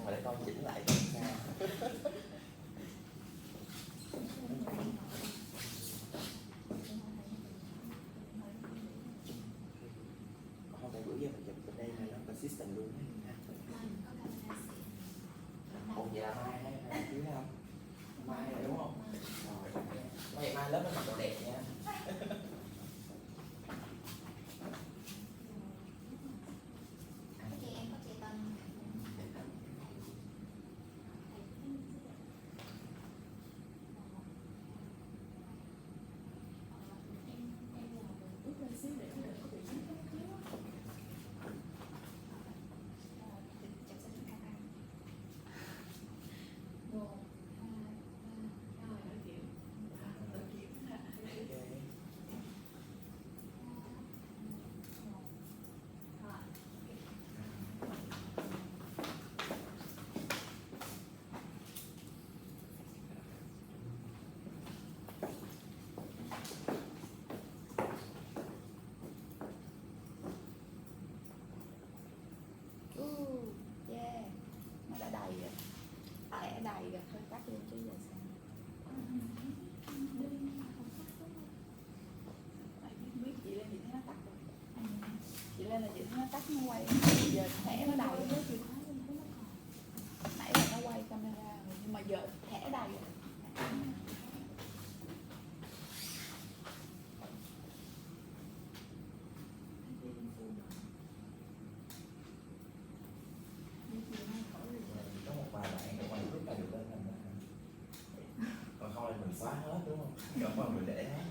xong rồi để con chỉnh lại coi sao. Không phải bữa giờ mình chụp bên đây là nó consistent luôn á. Ồ vậy là mai hay là chứ không? Mai rồi đúng không? Rồi, vậy mai lớp nó mặc đồ đẹp nha. Yeah, nó đã đầy rồi, thẻ đầy rồi, thôi cắt luôn chứ giờ sao. Biết chị lên chị thấy nó tắt rồi. Chị lên là chị thấy nó tắt nó quay, giờ thẻ nó đầy rồi. Nãy là nó quay camera rồi nhưng mà giờ thẻ đầy rồi. Có một vài bạn ở ngoài group này được lên thành còn không là mình xóa hết đúng không? Còn không mình để hết.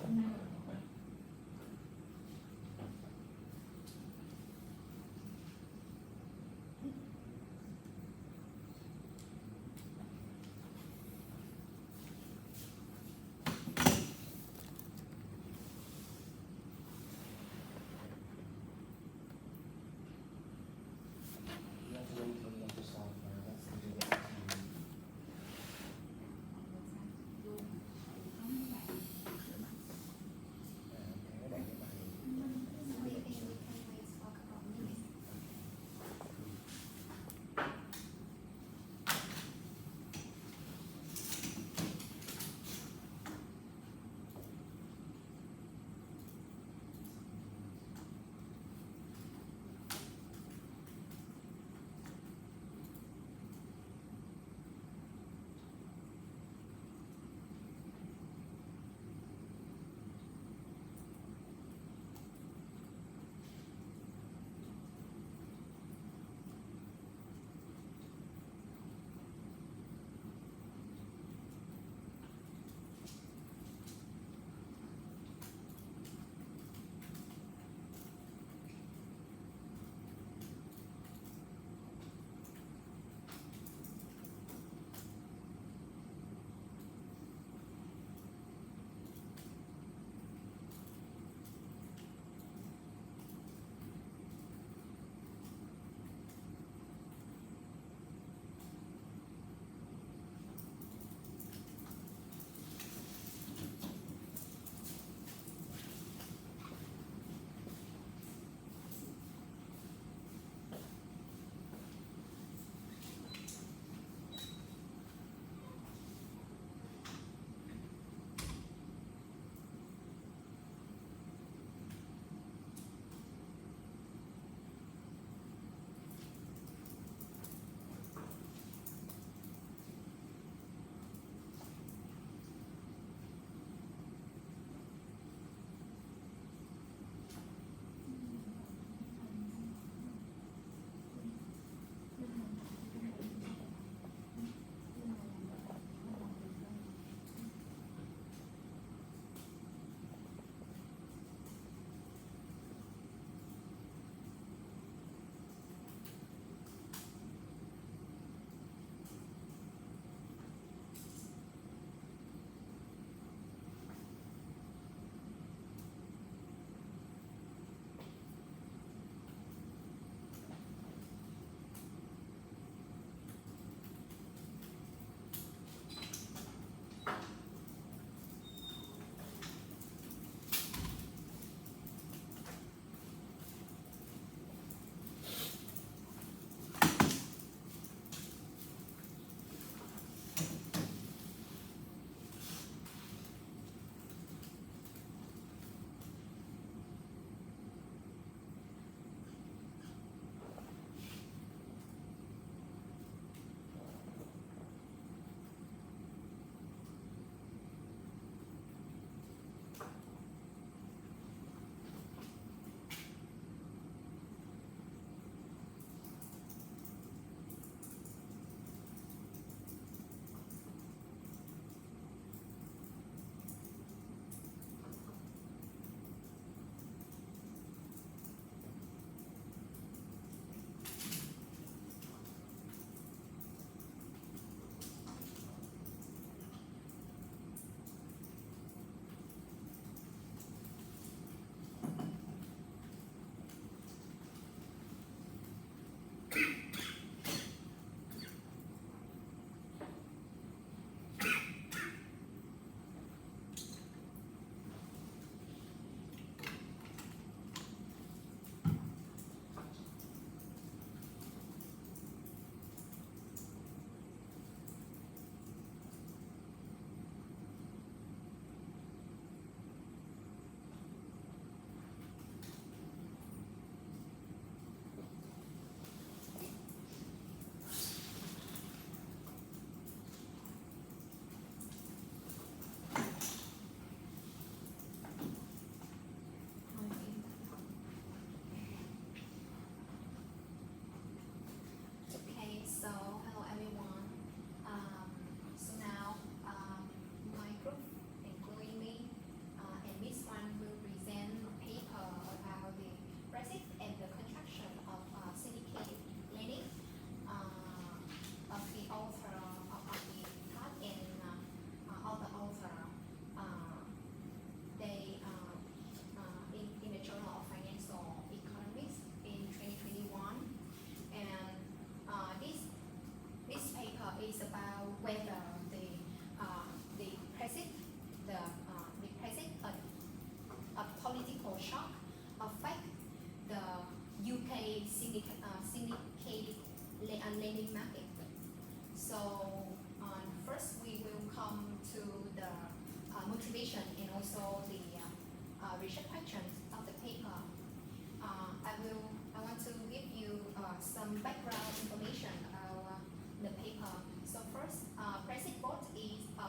background information about the paper. So first, Brexit vote is a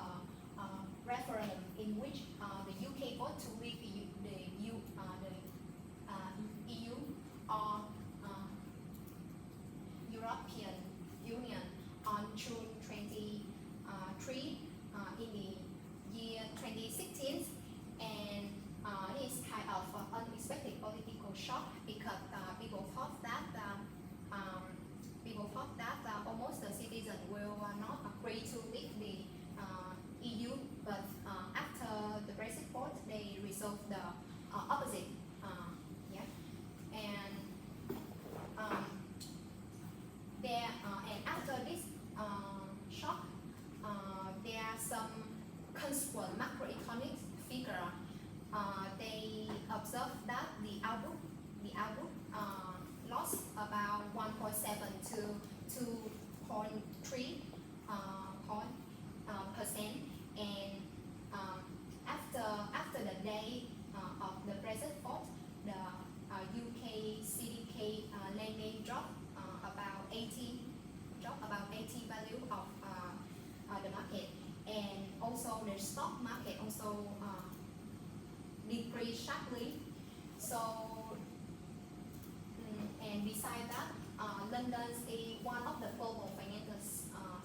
referendum in which the UK vote to leave the EU or European Union on June 23 in the year 2016, and it is kind of unexpected political shock because people thought that almost the citizens will not agree to leave the EU, but after the Brexit vote, they resolved the opposite. And and after this shock, there are some consequent macroeconomic figure. They observed that the output lost about 1.7 to 2.3 percent, and after the day of the Brexit vote, the UK CDK lending dropped about 80 value of the market, and also the stock market also decreased sharply. So and beside that, London is one of the global financial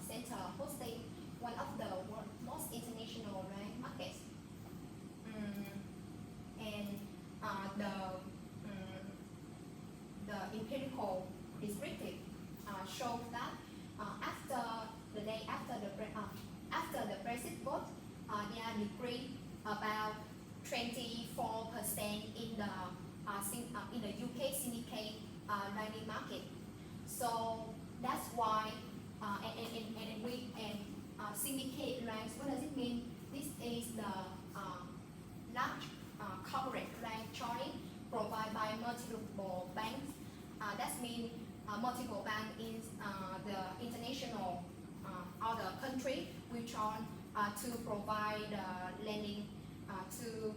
center, hosting one of the world's most international ranked markets. And the empirical descriptive shows that after the day after the Brexit vote, there decreased about 24% in the UK syndicate lending market. So that's why syndicate loans. What does it mean? This is the large corporate loan joint provided by multiple banks. That means multiple banks in the international other country which are to provide lending to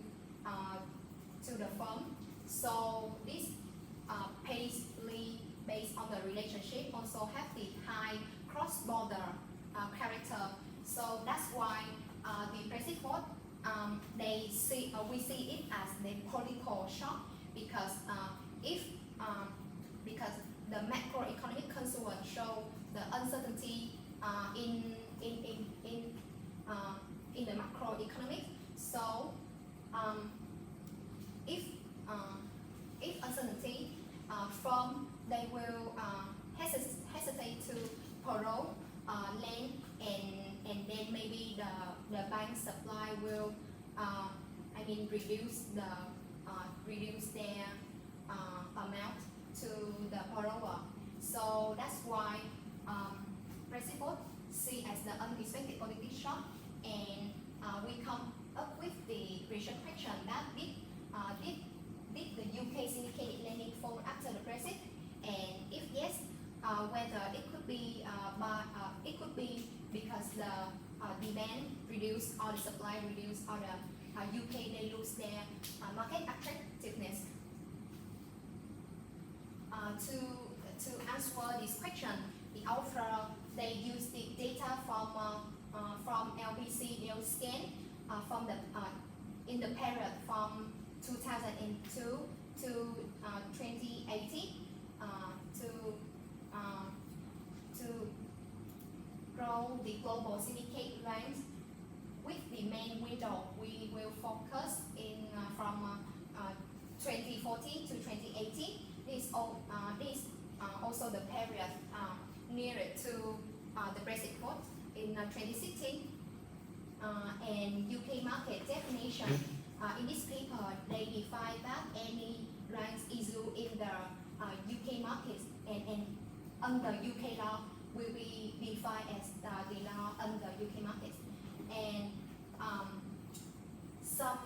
the firm. So this based on the relationship also have the high cross-border character. So that's why the Brexit vote we see it as the political shock, because because the macroeconomic concern show the uncertainty in the macroeconomic. So if uncertainty firm, they will hesitate to borrow land, and then maybe the bank supply will reduce their amount to the borrower. So that's why Brexit vote see as the unexpected political shock, and we come up with the recent question that did the UK syndicated lending fall after the Brexit, and if yes, whether it could be because the demand reduced or the supply reduced, or the UK they lose their market attractiveness. To answer this question, the author they use the data from LBC Dealscan from the in the period from 2002 to 2018 to grow the global syndicate loans. With the main window, we will focus in from 2014 to 2018. This also the period nearer to the Brexit vote in 2016. And UK market definition. In this paper, they define that any loans issued in the UK market and under UK law will be defined as the law under UK market. And some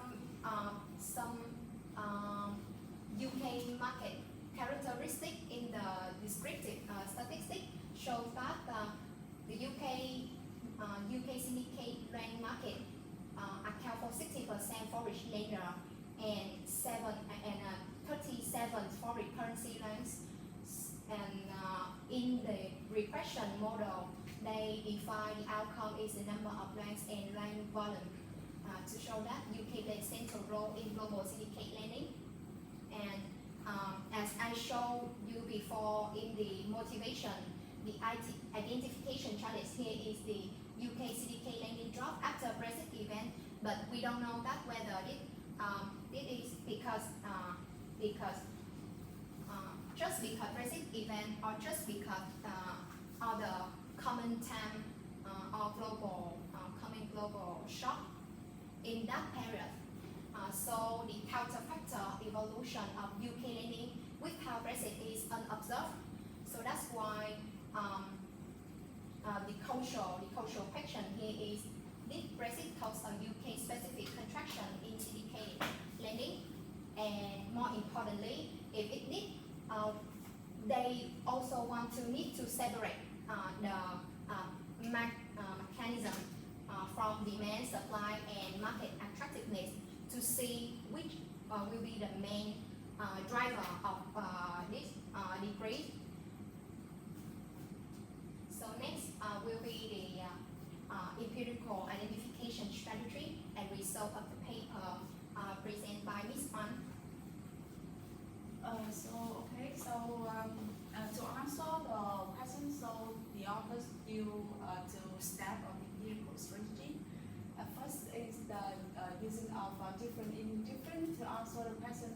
UK market characteristic in the descriptive statistic shows that the UK syndicate loan market account for 60% foreign lender and 37 foreign currency loans, and in regression model, they define the outcome is the number of ranks and rank volume to show that UK plays central role in global syndicate lending. And as I showed you before in the motivation, the identification challenge here is the UK syndicate lending drop after Brexit event, but we don't know that whether it is because just because Brexit event or just because other common term or global coming global shock in that period. So the counterfactor evolution of UK lending without Brexit is unobserved. So that's why the crucial question here is, did Brexit cause a UK specific contraction in syndicated lending? And more importantly, if it did, they also need to separate the mechanism from demand, supply, and market attractiveness to see which will be the main driver of this decrease. So next will be the empirical identification strategy and result of the paper presented by Ms. An. To answer the question, so the authors do two steps of empirical strategy. First is the using of different to answer the question,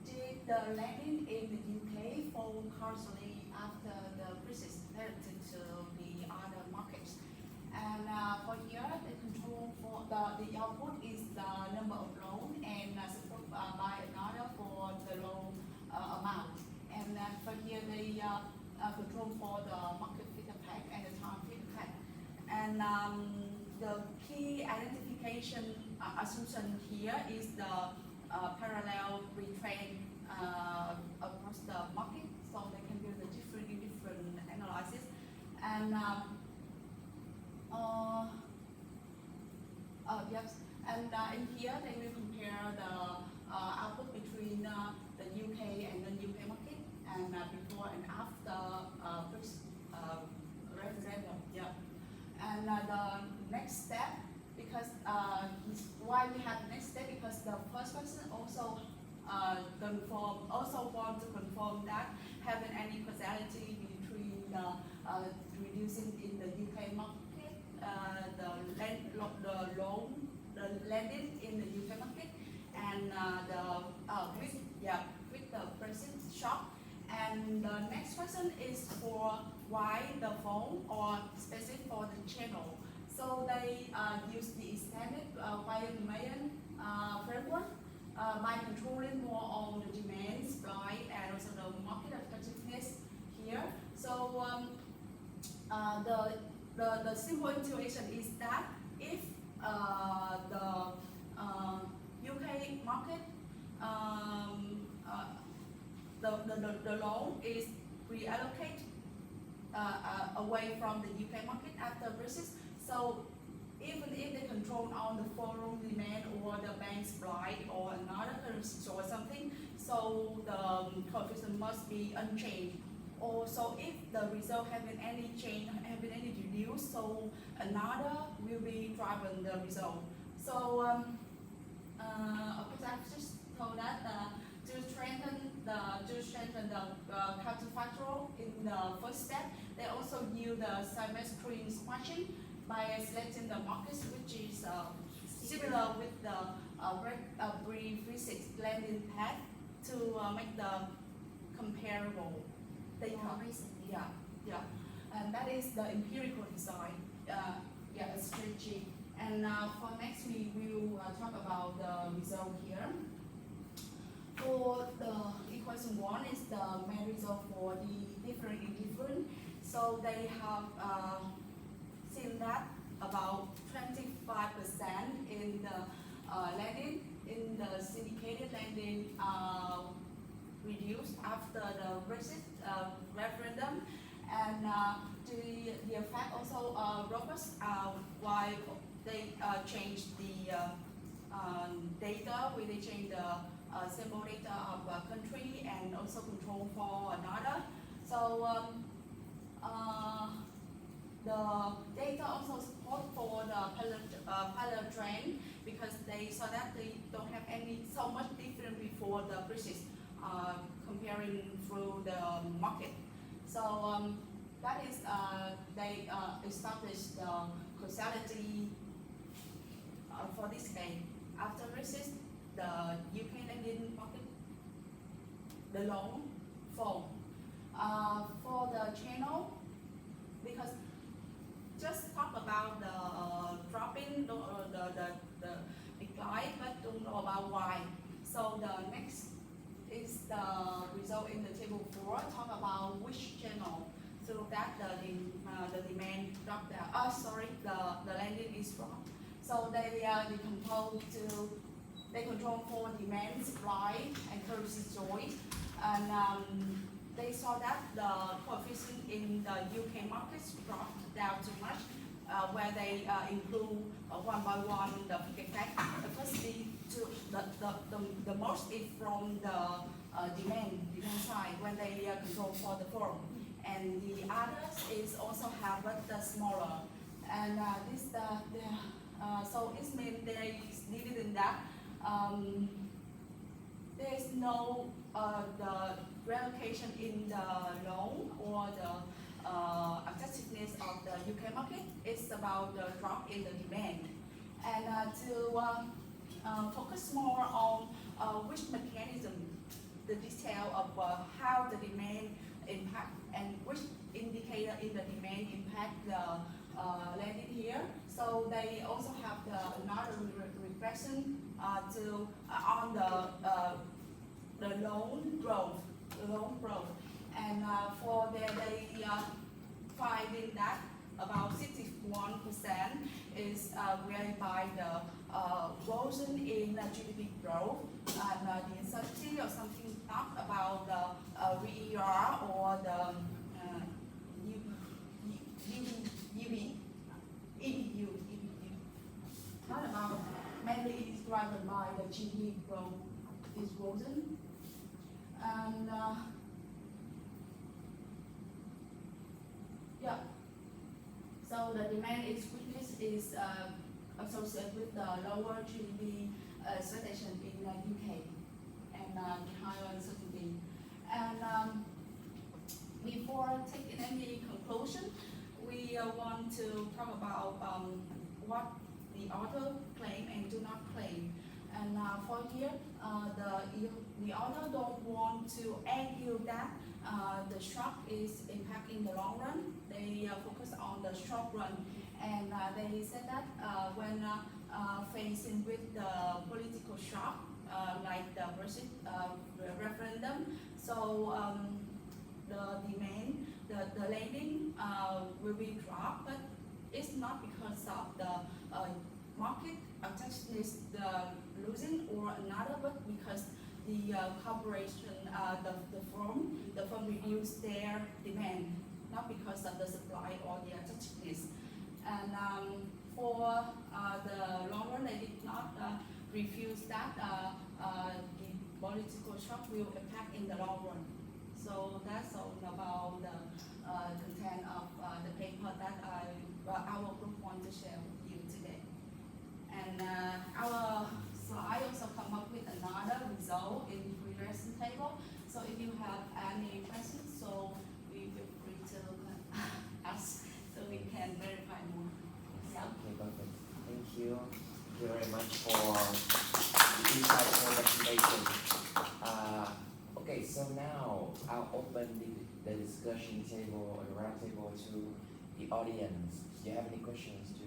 did the lending in the UK fall partially after the Brexit relative to the other markets? And for here, the control for the output is the number of loan and support by another for the loan amount. And for here, the control for the market feedback and the time feedback. And the key identification assumption here is the parallel retrend across the market, so they can build a different analysis. And yes, and in here they will compare the output between the UK and the UK market, and before and after referendum. Yeah. And the next step, because why we have next step, because the first person also want to confirm that having any causality between the reducing in the UK market, the lending in the UK market, and with the Brexit shock. And the next question is for why the phone or specific for the channel. So they use the extended Bayesian framework by controlling more on the demand, supply, and also the market attractiveness here. So the simple intuition is that if the UK market the loan is reallocated away from the UK market after Brexit. So even if they control on the foreign demand or the bank supply or another currency or something, so the coefficient must be unchanged. Also, if the result having any change, having any reduce, so another will be driving the result. So of course, I've just told that to strengthen the counterfactual in the first step, they also use the symmetric matching by selecting the markets which is similar with the pre-Brexit lending path to make the comparable data. Yeah, and that is the empirical design strategy. And for next we will talk about the result here. For the equation 1 is the main result for the different indifferent. So they have seen that about 25% in the lending, in the syndicated lending reduced after the Brexit referendum, and the effect also robust while they changed the data, where they changed the sample data of a country and also control for another. So also support for the pilot train because they saw that they don't have any so much different before the British comparing through the market. So that is they established the causality for this game. After Brexit, the UK landing market, the loan fall. For the channel, because just talk about the dropping, the decline, but don't know about why. So the next is the result in the table 4. Talk about which channel through that the demand drop down. The landing is dropped. So they control for demand, supply, and currency joy, and they saw that the coefficient in the UK markets dropped down too much, where they include one by one the effect. The first the most is from the demand side when they control for the firm, and the others is also have but the smaller, and so it means there is dividend that there is no the relocation in the loan or the attractiveness of the UK market. It's about the drop in the demand, and to focus more on which mechanism, the detail of how the demand impact and which indicator in the demand impact the landing here. So they also have another regression on the loan growth, and for they finding that about 61% is created by the erosion in GDP growth and the uncertainty or something not about the RER or the EBU. Not about mainly it's driven by the GDP growth is erosion, and yeah. So the demand is weakness is associated with the lower GDP expectation in the UK and the higher uncertainty. And before taking any conclusion, we want to talk about what the author claim and do not claim. And for here, the author don't want to argue that the shock is impact in the long run. They focus on the short run, and they said that when facing with the political shock, like the Brexit referendum, so the demand, the lending will be dropped, but it's not because of the market attractiveness losing or another, but because the corporation, the firm reduce their demand, not because of the supply or the attractiveness. And for the long run, they did not refuse that the political shock will impact in the long run. So that's all about the content of the paper that our group want to share with you today. And so I also come up with another result in the regression table. So if you have any questions, so we feel free to ask so we can verify more. Yeah. Okay, perfect. Thank you. Thank you very much for the insightful explanation. Okay, so now I'll open the discussion table or the round table to the audience. Do you have any questions to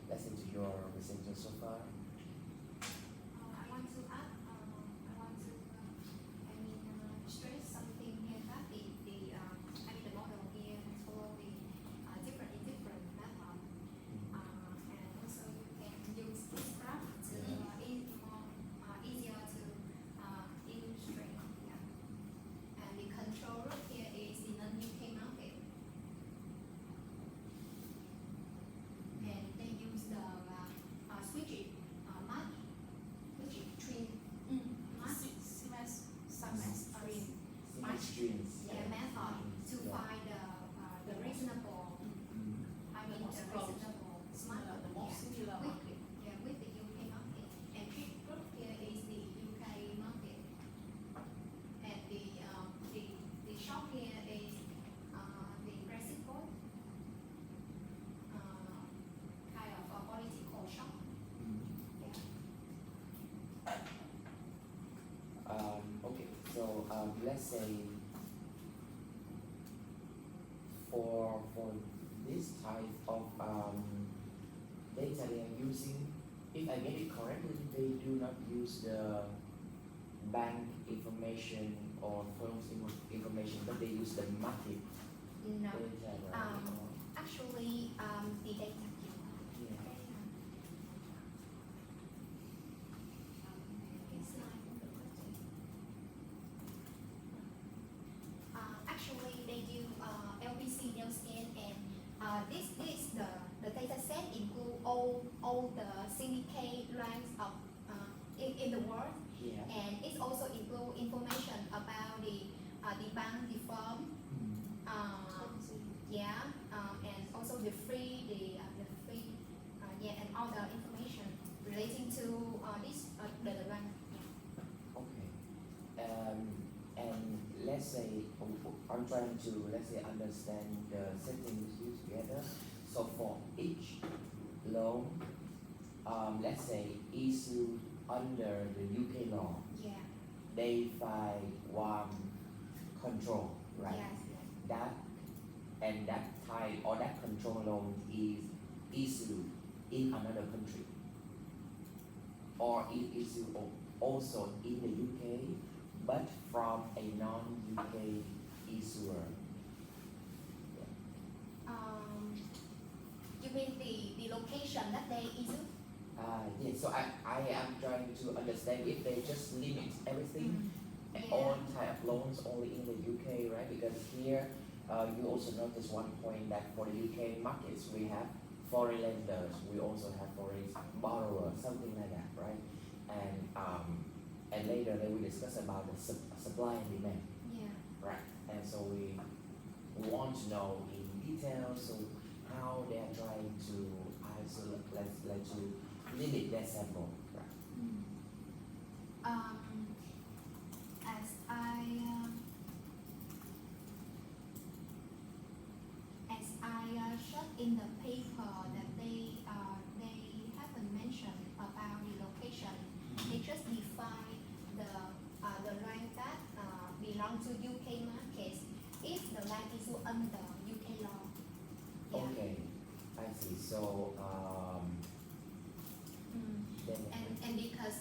listen to your presenter so far? I want to add, stress something here that the model here has followed the different method, and also you can use this graph to easier to illustrate. Yeah. And the control root here is in the UK market, and they use the switch it So let's say for this type of data they are using, if I get it correctly, they do not use the bank information or firm's information, but they use the market No, data, right? actually, the data. Yeah. Actually, they do LBC Nielsen, and this the data set include all the syndicate ranks of in the world, Yeah. and it also include information about the bank, the firm, and also the free and other information relating to this the bank. Okay. And let's say I'm trying to understand the settings used together. So for each loan, let's say issued under the UK law, Yeah. they find one control, right? Yes. That and that type or that control loan is issued in another country, or it is also in the UK, but from a non-UK issuer. You mean the location that they issue? Yes, so I am trying to understand if they just limit everything, Yeah. all type of loans only in the UK, right? Because here, you also notice one point that for the UK markets, we have foreign lenders, we also have foreign borrowers, something like that, right? And later they will discuss about the supply and demand, Yeah. right? And so we want to know in detail, so how they are trying to isolate, like to limit their sample, right? As I showed in the paper that they haven't mentioned about the location. They just define the land that belong to UK markets if the land is under UK law. Yeah. Okay, I see. So, then, And because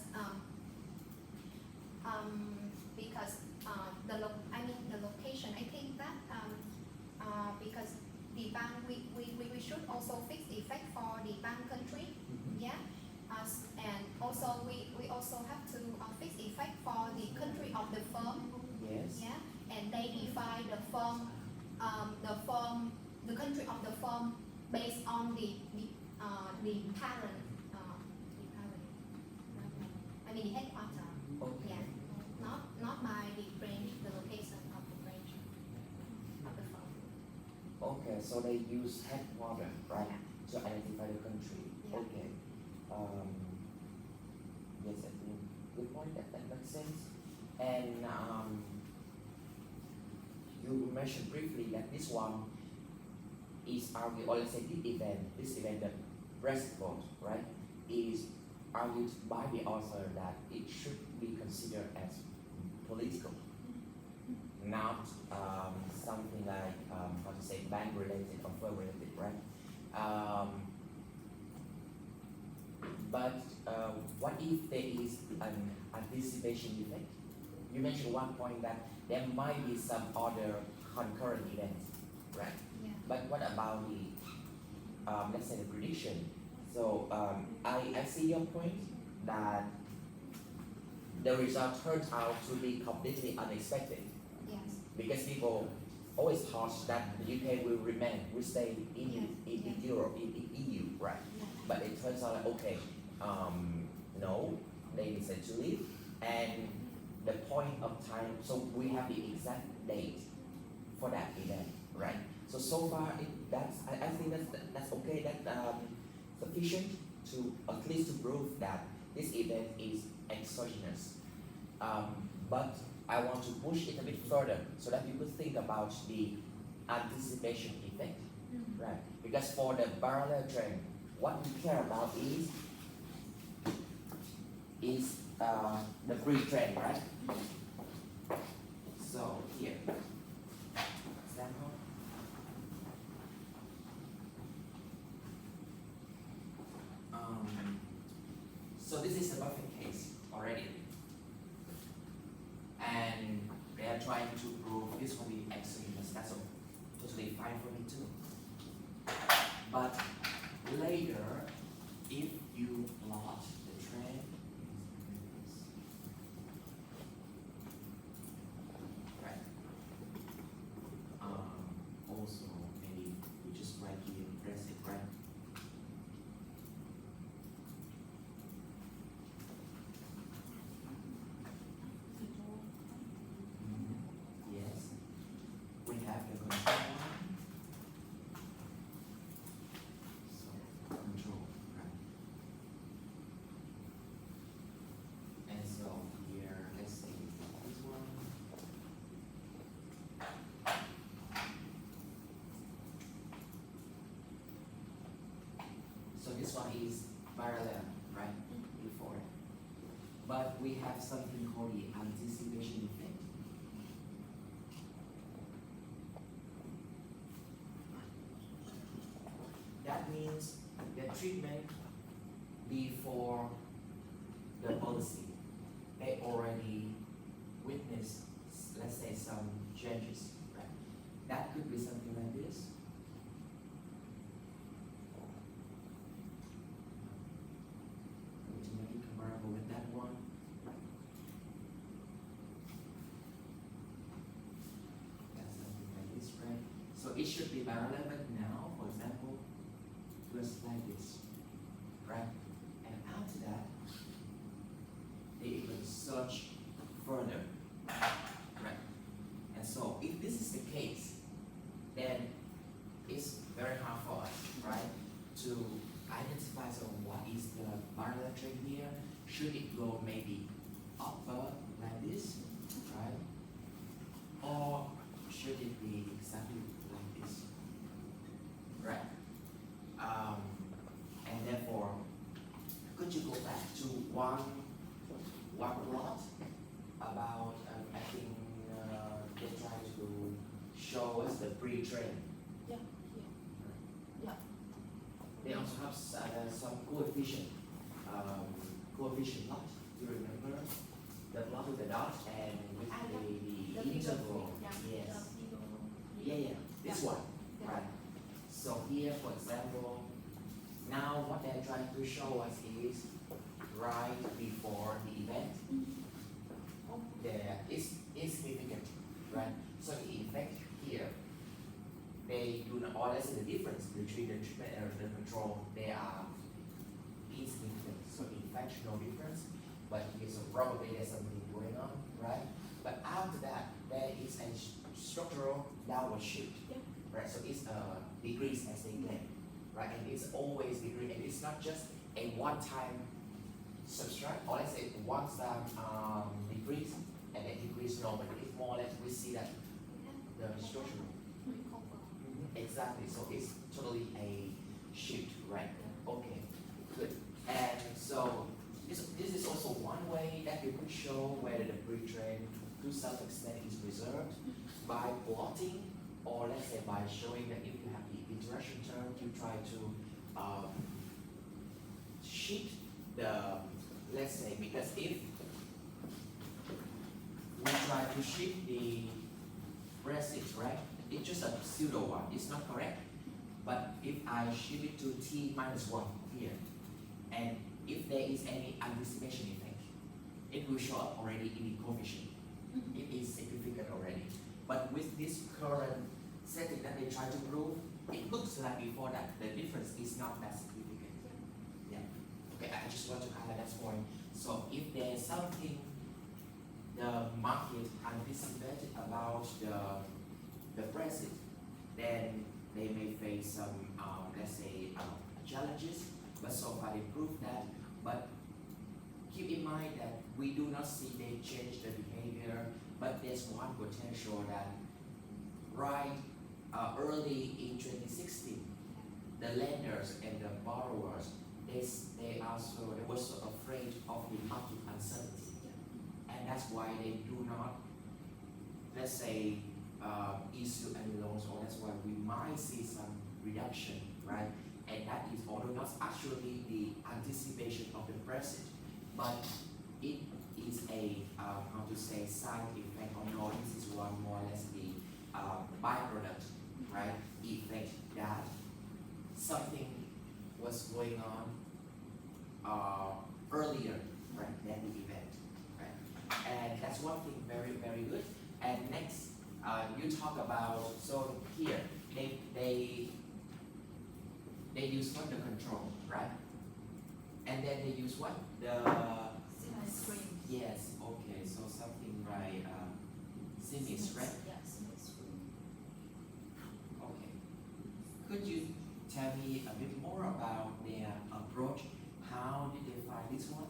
the location, I think that because the bank we should also fix the effect for the bank country, yeah, and also we also have to fix effect for the country of the firm, yes, yeah, and they define the firm, the country of the firm based on the parent, I mean the headquarter, okay. yeah, not by the branch, the location of the branch of the firm. Okay, so they use headquarter, right, Yeah. to identify the country. Yeah. Okay. Yes, I think good point. That makes sense. And you mentioned briefly that this one is argued, or let's say this event, the Brexit vote, right, is argued by the author that it should be considered as political, not something like how to say bank related or firm related, right? But what if there is an anticipation effect? You mentioned one point that there might be some other concurrent events, right? Yeah. But what about the let's say the prediction? So I see your point that the result turns out to be completely unexpected Yes. because people always thought that the UK will stay in Europe, in EU, right? Yeah. But it turns out like, okay, no, they decided to leave, and the point of time, so we have the exact date for that event, right? So far, I think that's okay, that's sufficient to at least to prove that this event is exogenous. But I want to push it a bit further so that you could think about the anticipation effect, right? Because for the parallel trend, what we care about is the pre-trend, right? So here, example. So this is a perfect case already. And they are trying to prove this will be exogenous. That's totally fine for me too. But later, if you plot the trend, right? Also, maybe you just write here, press it, right? Yes. We have the control line. So control, right? And so here, let's say this one. So this one is parallel, right? Before. But we have something called the anticipation effect. That means the treatment before the policy, they already witnessed, let's say, some changes, right? That could be something like this. To make it comparable with that one. That's something like this, right? So it should be parallel, but now, for example, just like this, right? And after that, they even search further, right? And so if this is the case, then it's very hard for us, right, to identify so what is the parallel trend here. Should it go maybe upper like this, right? Or should it be exactly like this, right? And therefore, could you go back to one plot about, I think they try to show us the pre-trend. Yeah, yeah. They also have some coefficient plot. You remember the plot with the dot and with the interval. Yes. Yeah. This one, right? So here, for example, now what they're trying to show us is right before the event. There is insignificant, right? So the effect here, they do not, or let's say the difference between the treatment and the control, they are insignificant. So in fact, no difference, but here, so probably there's something going on, right? But after that, there is a structural downward shift, right? So it's decrease as they claim, right? And it's always decrease, and it's not just a one-time subtract, or let's say one-time decrease, and then decrease no, but it's more or less we see that the structural. Exactly, so it's totally a shift, right? Okay, good. And so this is also one way that you could show whether the pre-trend to some extent is preserved by plotting, or let's say by showing that if you have the interaction term, you try to shift the, let's say, because if we try to shift the brackets, right? It's just a pseudo one, it's not correct. But if I shift it to t minus 1 here, and if there is any anticipation effect, it will show up already in the coefficient. It is significant already. But with this current setting that they try to prove, it looks like before that the difference is not that significant. Yeah. Okay, I just want to highlight that point. So if there's something the market anticipated about the Brexit, then they may face some, let's say, challenges. But so far they proved that. But keep in mind that we do not see they change the behavior. But there's one potential that right early in 2016, the lenders and the borrowers, they were so afraid of the market uncertainty, and that's why they do not let's say, issue any loans, or that's why we might see some reduction, right? And that is although not actually the anticipation of the present, but it is a how to say side effect, or no, this is one more or less the byproduct, right? Effect that something was going on earlier, right, than the event, right? And that's one thing very good. And next, you talk about, so here they use what, the control, right? And then they use what, the Screen. yes, okay, so something right, CMIS, right? Yeah, screen. Okay. Could you tell me a bit more about their approach? How did they find this one?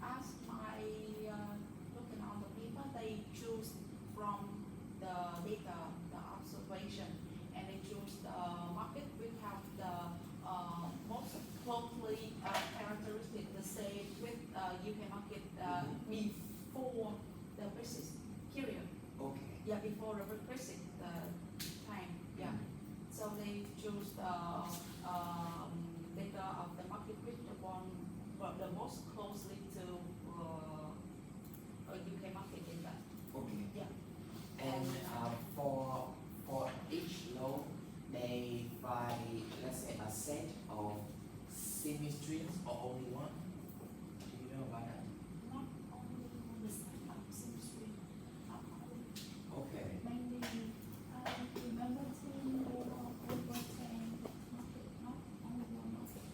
As my looking on the paper, they choose from the data, the observation, and they choose the market which have the most closely characteristic the same with UK market before the Brexit period. Okay. Yeah, before the Brexit time. Yeah. So they choose the data of the market which the one, but the most closely to UK market in that. Okay. Yeah. And for each loan, they buy, let's say, a set of semi streams, or only one? Do you know about that? Not only on the side of industry, not only Okay. mainly remember to over 10 market, not only one market.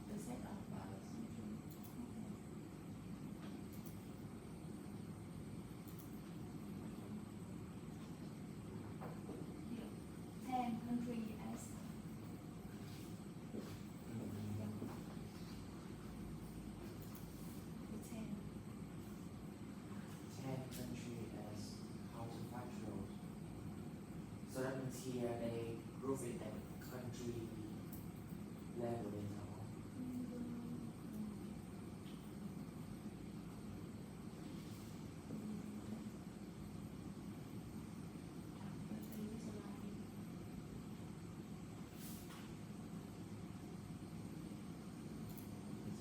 The set of industry. Yeah. 10 country as the 10. 10 country as counterfactual. So that means here they group it at country level in all.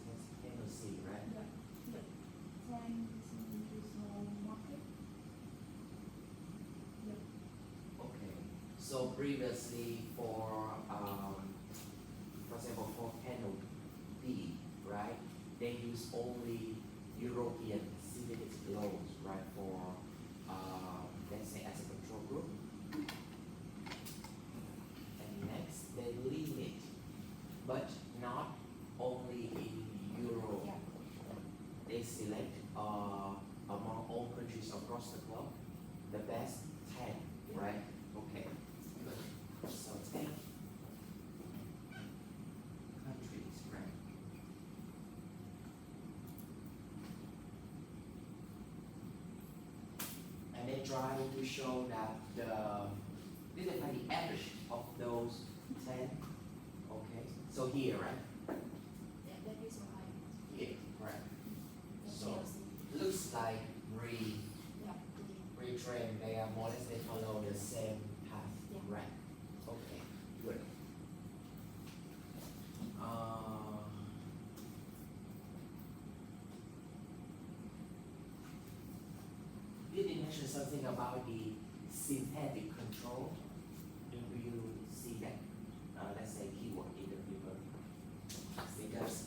It's NOC, right? Okay. So previously for example, for panel B, right? They use only European civic loans, right? For let's say as a control group. And next they limit, but not only in Euro. Yeah. They select among all countries across the globe the best 10, right? Okay, good. So 10 countries, right? And they try to show that this is like the average of those 10. Okay, so here, right? Yeah, that is why. Here, right? The So PLC. looks like Yeah. retrain, they are more or less, they follow the same path, Yeah. right? Okay, good. Did you mention something about the synthetic control? Do you see that? Let's say keyword in the paper. Because, yes.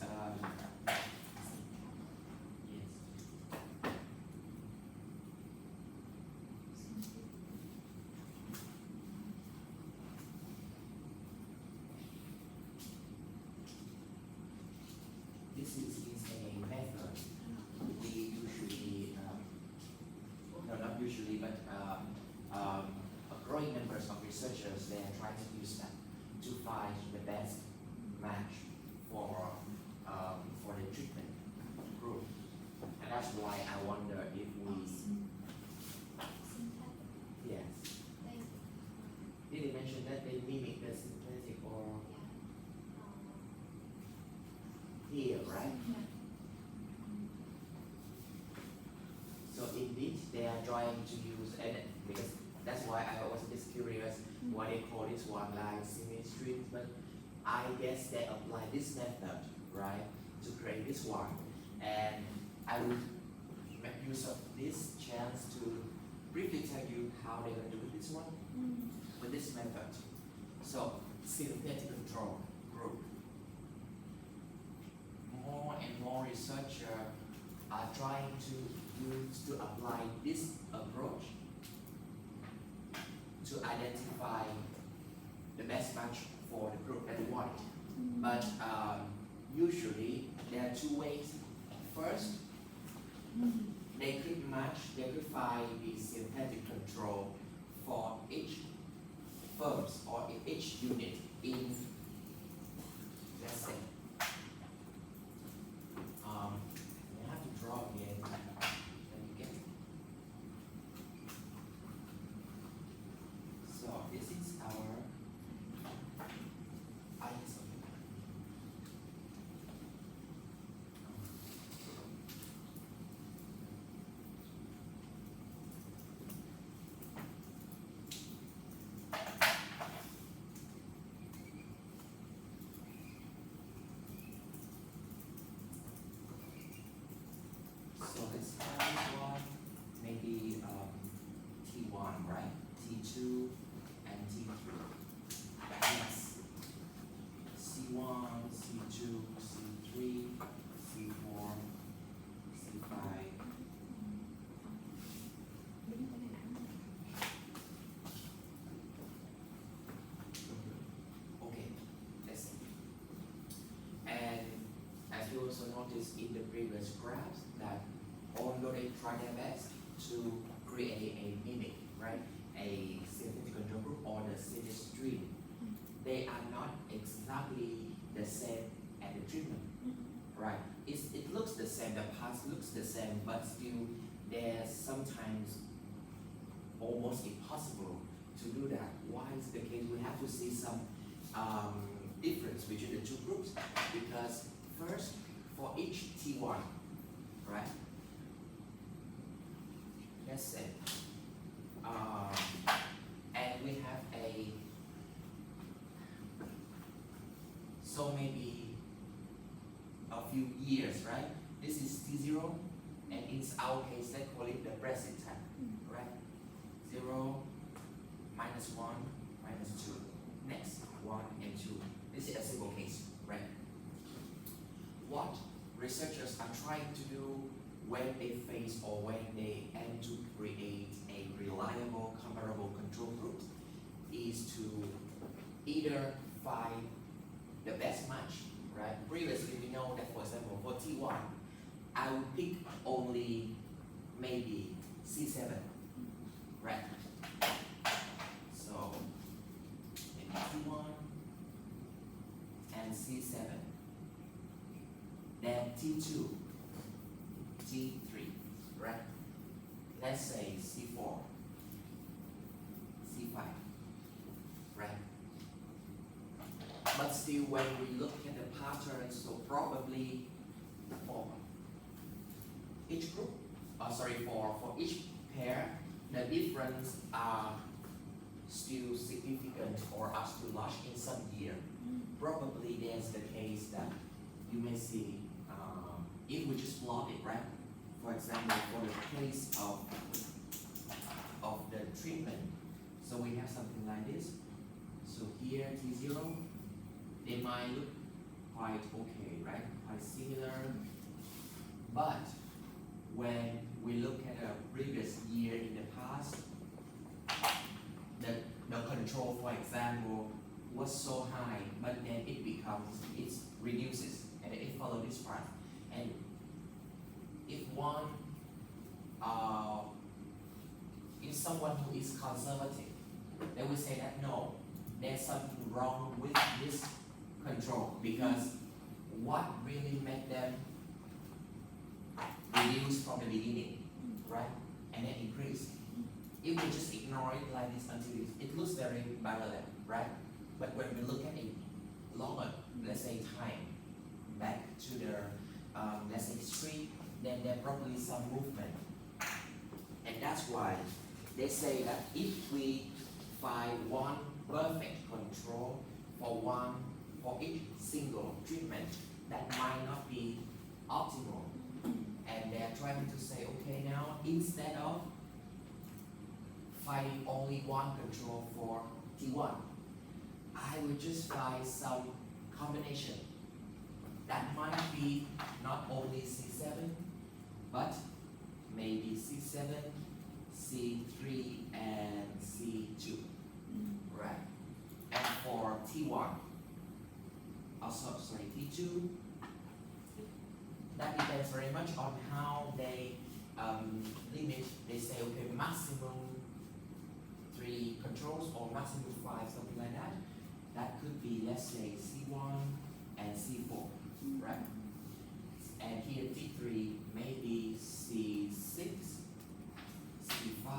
This is a method we usually, no, not usually, but a growing numbers of researchers, they are trying to use that to find the best match for the treatment group. And that's why I wonder if we, yes, did they mention that they mimic the synthetic or here, right? trying to use, and because that's why I was just curious why they call this one like symmetry, but I guess they apply this method, right, to create this one. And I will make use of this chance to briefly tell you how they're going to do this one with this method. So, synthetic control group. More and more researchers are trying to apply this approach to identify the best match for the group that they want. But usually there are two ways. First, they could find the synthetic control for each firms or each unit in, let's say, you have to draw again. Then you get it. So this is our ISO. So let's start with one, maybe T1, right? T2 and T3. Yes. C1, C2, C3, C4, C5. Okay, let's see. And as you also noticed in the previous graphs that although they try their best to create a mimic, right, a synthetic control group or the synastry, they are not exactly the same as the treatment, right? It looks the same, the path looks the same, but still there's sometimes almost impossible to do that. Why is the case? We have to see some difference between the two groups, because first, for each T1, right? Let's say, and we have so maybe a few years, right? This is T0, and in our case, let's call it the present time, right? 0, minus 1, minus 2. Next, 1 and 2. This is a simple case, right? What researchers are trying to do when they face or when they aim to create a reliable, comparable control group is to either find the best match, right? Previously, we know that, for example, for T1, I would pick only maybe C7, right? So, maybe T1 and C7. Then T2, T3, right? Let's say C4, C5, right? But still, when we look at the patterns, so probably for each group, for each pair, the difference are still significant or are still large in some year. Probably there's the case that you may see, if we just plot it, right? For example, for the case of the treatment, so we have something like this. So here T0, they might look quite okay, right? Quite similar. But when we look at a previous year in the past, the control, for example, was so high, but then it reduces, and it follows this path. And if someone who is conservative, they will say that no, there's something wrong with this control, because what really made them reduce from the beginning, right, and then increase? If we just ignore it like this until it looks very parallel, right? But when we look at a longer, let's say time, back to the, let's say street, then there probably some movement. And that's why they say that if we find one perfect control for each single treatment, that might not be optimal. And they're trying to say, okay, now instead of finding only one control for T1, I will just find some combination that might be not only C7, but maybe C7, C3, and C2, right? And for T1, also, sorry, T2, that depends very much on how they limit. They say, okay, maximum 3 controls or maximum 5, something like that. That could be, let's say, C1 and C4, right? And here T3 maybe C6, C5,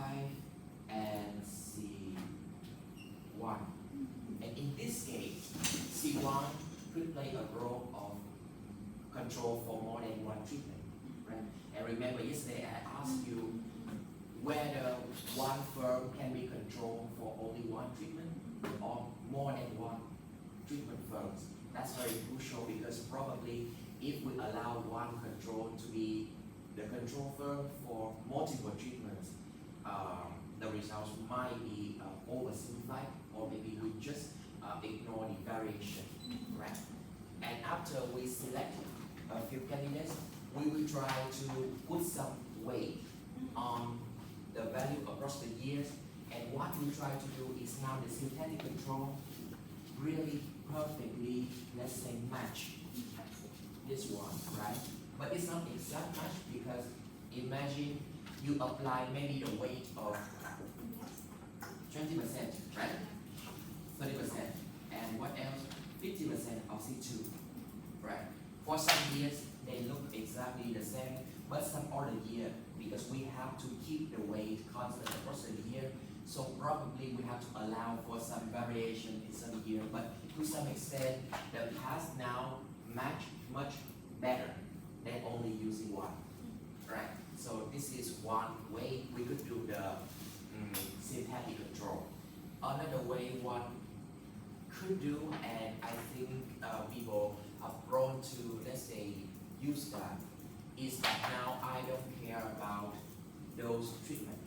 and C1. And in this case, C1 could play a role of control for more than one treatment, right? And remember yesterday I asked you whether one firm can be controlled for only one treatment or more than one treatment firms. That's very crucial because probably if we allow one control to be the control firm for multiple treatments, the results might be oversimplified, or maybe we just ignore the variation, right? And after we select a few candidates, we will try to put some weight on the value across the years. And what we try to do is now the synthetic control really perfectly, let's say, match this one, right? But it's not exact match because imagine you apply maybe the weight of 20%, right? 30%, and what else? 50% of C2, right? For some years, they look exactly the same, but some other year, because we have to keep the weight constant across the year, so probably we have to allow for some variation in some year, but to some extent, the past now match much better than only using one, right? So this is one way we could do the synthetic control. Another way one could do, and I think people are prone to, let's say, use that, is that now I don't care about those treatments.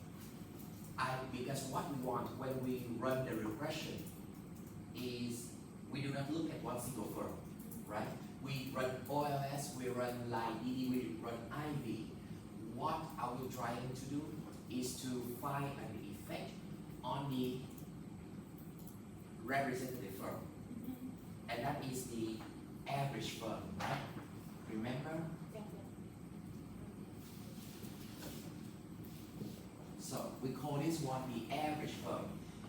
Because what we want when we run the regression is we do not look at one single firm, right? We run OLS, we run LIDD, we run IV. What are we trying to do is to find an effect on the representative firm. And that is the average firm, right? Remember? So we call this one the average firm.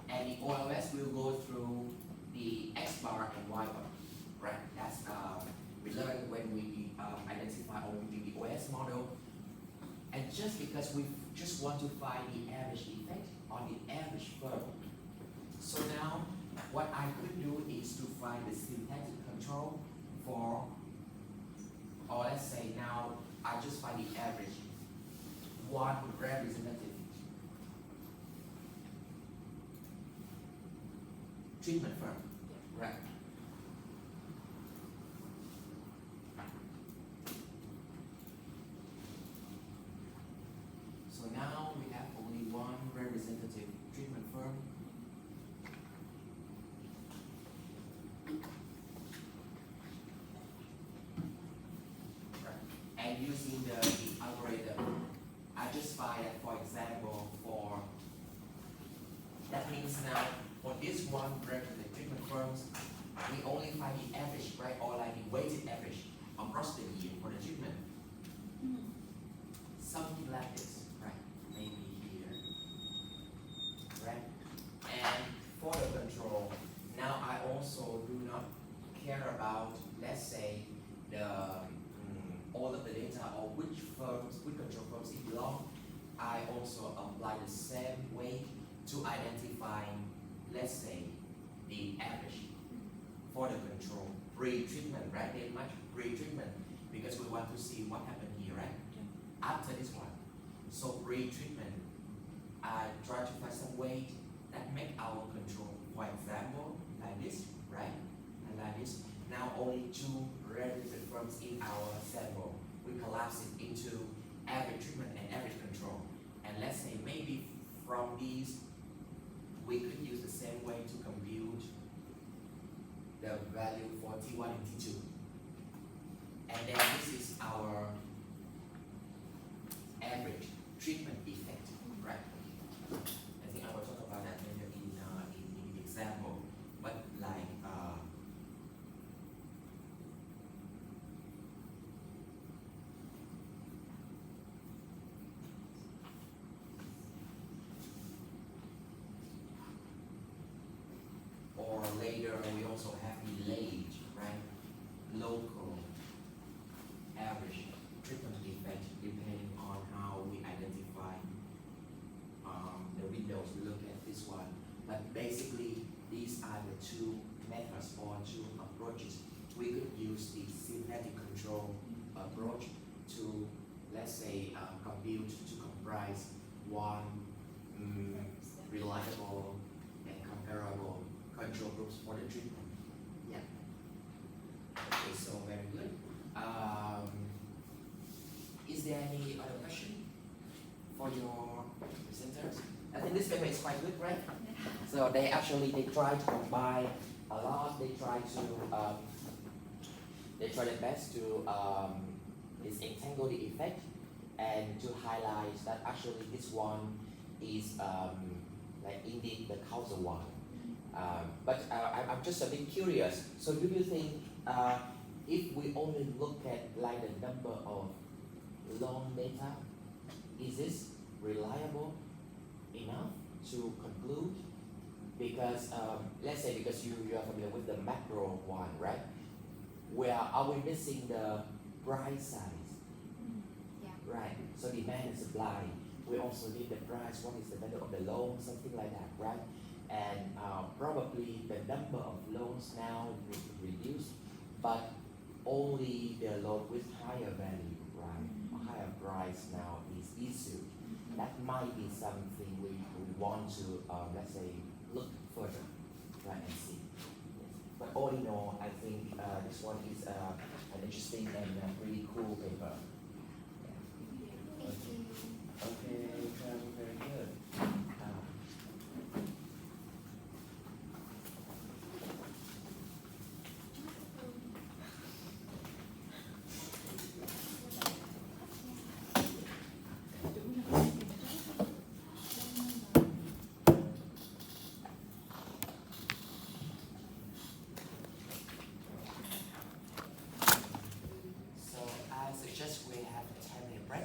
And the OLS will go through the X bar and Y bar, right? That's we learned when we identify or we do the OS model. And just because we just want to find the average effect on the average firm. So now what I could do is to find the synthetic control for, or let's say now I just find the average, one representative treatment firm, right? So now we have only one representative treatment firm. And using the algorithm, I just find that, for example, that means now for this one representative treatment firms, we only find the average, right, or like the weighted average across the year for the treatment. Something like this, right? Maybe here, right? And for the control, now I also do not care about, let's say, the all of the data or which firms, which control firms it belongs. I also apply the same way to identify, let's say, the average for the control pre-treatment, right? They much pre-treatment because we want to see what happened here, right? After this one. So pre-treatment, try to find some way that make our control. For example, like this, right? And like this. Now only two relative firms in our sample. We collapse it into average treatment and average control. And let's say maybe from these, we could use the same way to compute the value for T1 and T2. And then this is our average treatment effect, right? I think I will talk about that later in the example. But like or later we also have delayed, right? Local average treatment effect depending on how we identify the windows. We look at this one, but basically these are the two methods or two approaches. We could use the synthetic control approach to, let's say, compute to comprise one reliable and comparable control groups for the treatment. Yeah. Okay, so very good. Is there any other question for your presenters? I think this paper is quite good, right? So they try to combine a lot. They try their best to disentangle the effect and to highlight that actually this one is like indeed the causal one. But I'm just a bit curious. So do you think if we only look at like the number of long data, is this reliable enough to conclude? Because let's say because you are familiar with the macro one, right? Where are we missing the price size? Yeah. Right. So demand and supply. We also need the price. What is the value of the loan? Something like that, right? And probably the number of loans now will reduce, but only the loan with higher value, right? A higher price now is issued. That might be something we want to, let's say, look further, right, and see. Yes. But all in all, I think this one is an interesting and really cool paper. Thank you. Okay, very good. So I suggest we have a 10-minute break.